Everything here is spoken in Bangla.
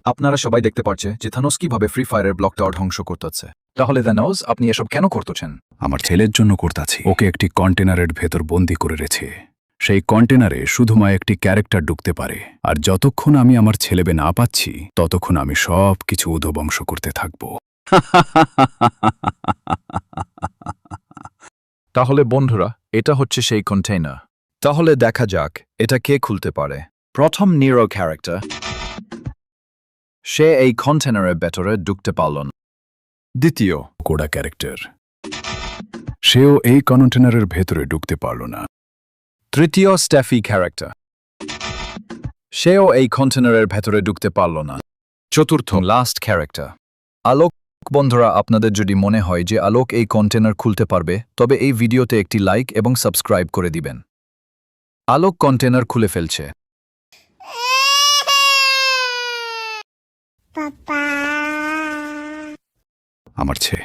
আপনারা সবাই দেখতে পাচ্ছে যে থানোস কিভাবে ফ্রি ফায়ারের ব্লক টাওয়ার ধ্বংস করতেছে। তাহলে থানোস আপনি এসব কেন করতেছেন? আমার ছেলের জন্য করতাছি। ওকে একটি কন্টেনারের ভেতর বন্দি করে রেখে সেই কন্টেনারে শুধুমাত্র একটি ক্যারেক্টার ঢুকতে পারে, আর যতক্ষণ আমি আমার ছেলেবে না পাচ্ছি ততক্ষণ আমি সব কিছু উধবংশ করতে থাকব। তাহলে বন্ধুরা, এটা হচ্ছে সেই কন্টেইনার। তাহলে দেখা যাক এটা কে খুলতে পারে। প্রথম নিরো ক্যারেক্টার, সে এই কন্টেনারের ভেতরে ঢুকতে পারল না। দ্বিতীয় কোডা ক্যারেক্টার, সেও এই কন্টেনারের ভেতরে ঢুকতে পারল না। তৃতীয় স্ট্যাফি ক্যারেক্টার, সেও এই কন্টেনারের ভেতরে ঢুকতে পারল না। চতুর্থ লাস্ট ক্যারেক্টার আলোক। বন্ধুরা, আপনাদের যদি মনে হয় যে আলোক এই কন্টেনার খুলতে পারবে, তবে এই ভিডিওতে একটি লাইক এবং সাবস্ক্রাইব করে দিবেন। আলোক কন্টেনার খুলে ফেলছে। Papa. আমার ছেলে